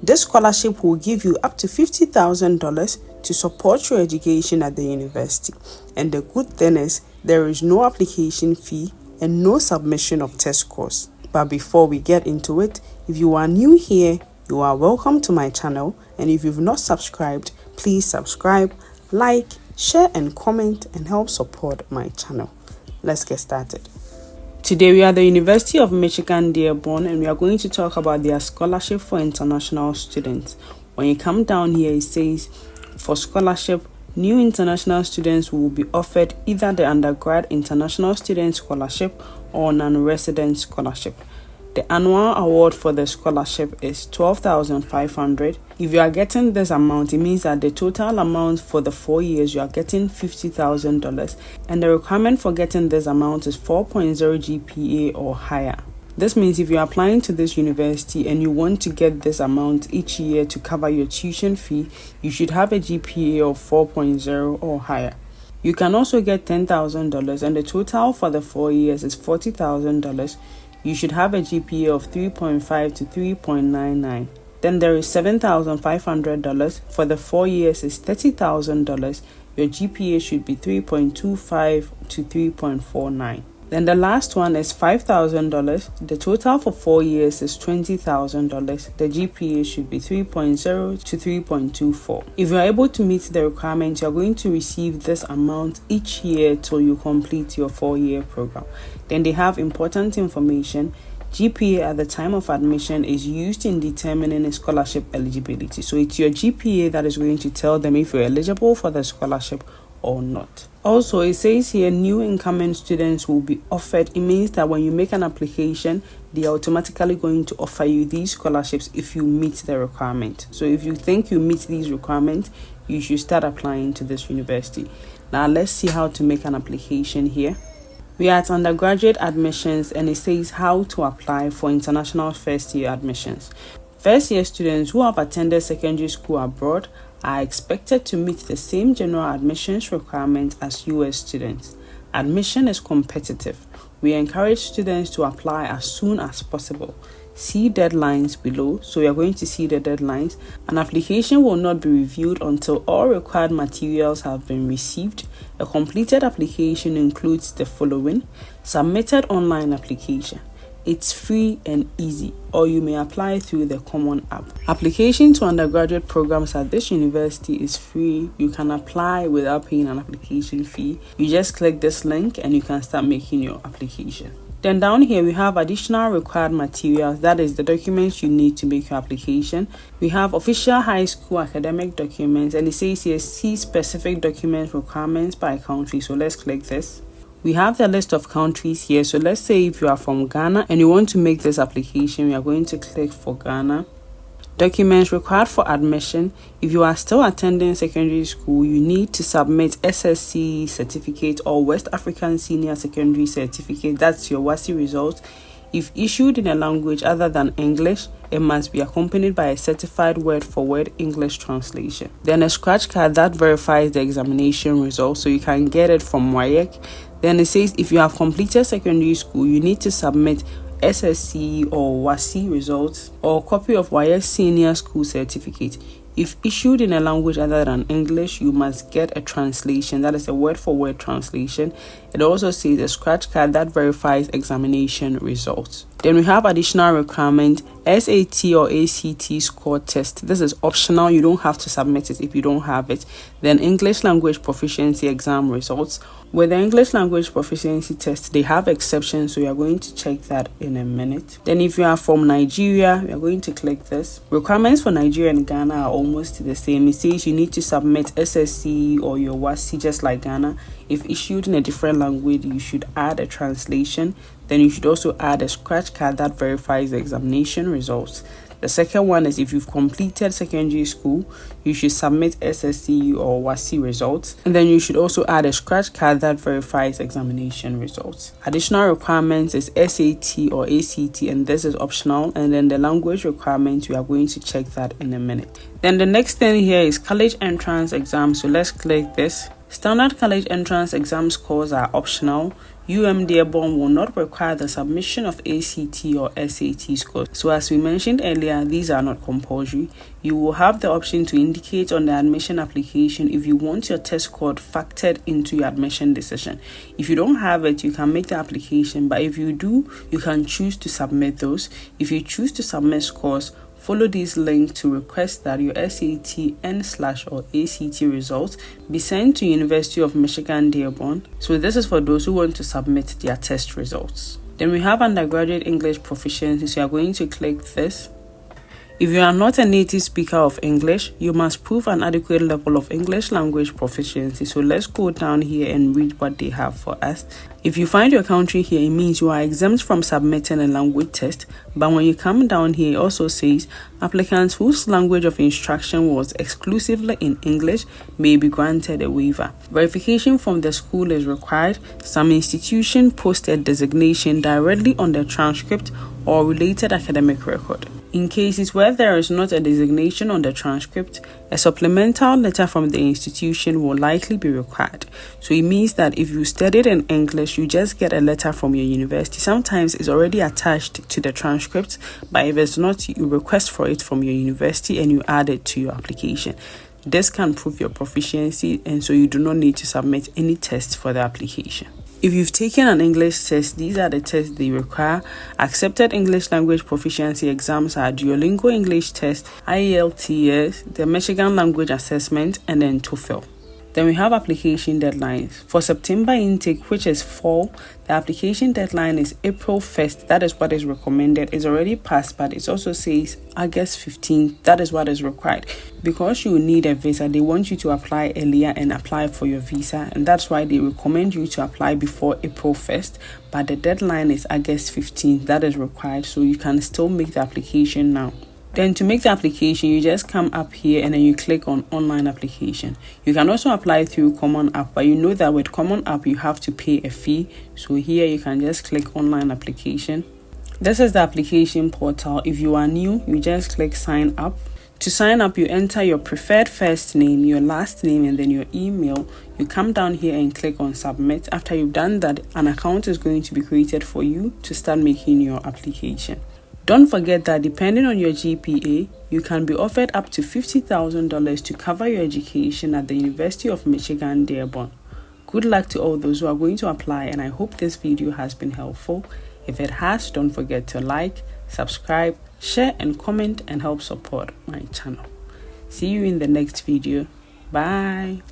This scholarship will give you up to $50,000 to support your education at the university. And the good thing is, there is no application fee and no submission of test scores. But before we get into it, if you are new here, you are welcome to my channel. And if you've not subscribed, please subscribe, like, share and comment and help support my channel. Let's get started. Today we are at the University of Michigan Dearborn and we are going to talk about their scholarship for international students. When you come down here, it says for scholarship, new international students will be offered either the undergrad international student scholarship or non-resident scholarship. The annual award for the scholarship is $12,500. If you are getting this amount, it means that the total amount for the 4 years you are getting $50,000, and the requirement for getting this amount is 4.0 GPA or higher. This means if you are applying to this university and you want to get this amount each year to cover your tuition fee, you should have a GPA of 4.0 or higher. You can also get $10,000 and the total for the 4 years is $40,000. You should have a GPA of 3.5 to 3.99. Then there is $7,500. For the 4 years is $30,000. Your GPA should be 3.25 to 3.49. Then the last one is $5,000. The total for 4 years is $20,000. The GPA should be 3.0 to 3.24. If you are able to meet the requirement, you are going to receive this amount each year till you complete your 4-year program. Then they have important information. GPA at the time of admission is used in determining a scholarship eligibility. So it's your GPA that is going to tell them if you're eligible for the scholarship or not. Also, it says here new incoming students will be offered. It means that when you make an application, they are automatically going to offer you these scholarships if you meet the requirement. So if you think you meet these requirements, you should start applying to this university. Now let's see how to make an application here. We are at undergraduate admissions and it says how to apply for international first year admissions. First year students who have attended secondary school abroad are expected to meet the same general admissions requirements as US students. Admission is competitive. We encourage students to apply as soon as possible. See deadlines below. So we are going to see the deadlines. An application will not be reviewed until all required materials have been received. A completed application includes the following: submitted online application. It's free and easy, or you may apply through the Common App. Application to undergraduate programs at this university is free. You can apply without paying an application fee. You just click this link and you can start making your application. Then down here we have additional required materials, that is the documents you need to make your application. We have official high school academic documents and it says here see specific document requirements by country. So let's click this. We have the list of countries here. So let's say if you are from Ghana and you want to make this application, we are going to click for Ghana. Documents required for admission. If you are still attending secondary school, you need to submit SSC certificate or West African Senior Secondary Certificate. That's your WASSCE result. If issued in a language other than English, it must be accompanied by a certified word-for-word English translation. Then a scratch card that verifies the examination results, so you can get it from WAEC. Then it says if you have completed secondary school, you need to submit SSC or WASSCE results or a copy of WAEC Senior School Certificate. If issued in a language other than English, you must get a translation, that is a word-for-word translation. It also says a scratch card that verifies examination results. Then we have additional requirement, SAT or ACT score test. This is optional, you don't have to submit it if you don't have it. Then English language proficiency exam results. With the English language proficiency test, they have exceptions, so we are going to check that in a minute. Then if you are from Nigeria, we are going to click this. Requirements for Nigeria and Ghana are almost the same. It says you need to submit SSC or your WASSCE just like Ghana. If issued in a different language, you should add a translation. Then you should also add a scratch card that verifies the examination results. The second one is if you've completed secondary school, you should submit SSC or WASSCE results. And then you should also add a scratch card that verifies examination results. Additional requirements is SAT or ACT, and this is optional. And then the language requirements, we are going to check that in a minute. Then the next thing here is college entrance exam. So let's click this. Standard college entrance exam scores are optional. Dearborn will not require the submission of ACT or SAT scores. So as we mentioned earlier, these are not compulsory. You will have the option to indicate on the admission application if you want your test score factored into your admission decision. If you don't have it, you can make the application, but if you do, you can choose to submit those. If you choose to submit scores, follow this link to request that your SAT or ACT results be sent to University of Michigan Dearborn. So this is for those who want to submit their test results. Then we have undergraduate English proficiency. So you are going to click this. If you are not a native speaker of English, you must prove an adequate level of English language proficiency. So let's go down here and read what they have for us. If you find your country here, it means you are exempt from submitting a language test. But when you come down here, it also says applicants whose language of instruction was exclusively in English may be granted a waiver. Verification from the school is required. Some institution post a designation directly on the transcript or related academic record. In cases where there is not a designation on the transcript, a supplemental letter from the institution will likely be required. So it means that if you studied in English, you just get a letter from your university. Sometimes it's already attached to the transcript, but if it's not, you request for it from your university and you add it to your application. This can prove your proficiency, and so you do not need to submit any tests for the application. If you've taken an English test, these are the tests they require. Accepted English language proficiency exams are Duolingo English test, IELTS, the Michigan language assessment, and then TOEFL. Then we have application deadlines. For September intake, which is fall, the application deadline is April 1st. That is what is recommended. It's already passed, but it also says August 15th. That is what is required. Because you need a visa, they want you to apply earlier and apply for your visa. And that's why they recommend you to apply before April 1st. But the deadline is August 15th. That is required. So you can still make the application now. Then to make the application, you just come up here and then you click on online application. You can also apply through Common App, but you know that with Common App, you have to pay a fee. So here you can just click online application. This is the application portal. If you are new, you just click sign up. To sign up, you enter your preferred first name, your last name, and then your email. You come down here and click on submit. After you've done that, an account is going to be created for you to start making your application. Don't forget that depending on your GPA, you can be offered up to $50,000 to cover your education at the University of Michigan Dearborn. Good luck to all those who are going to apply, and I hope this video has been helpful. If it has, don't forget to like, subscribe, share, and comment and help support my channel. See you in the next video. Bye.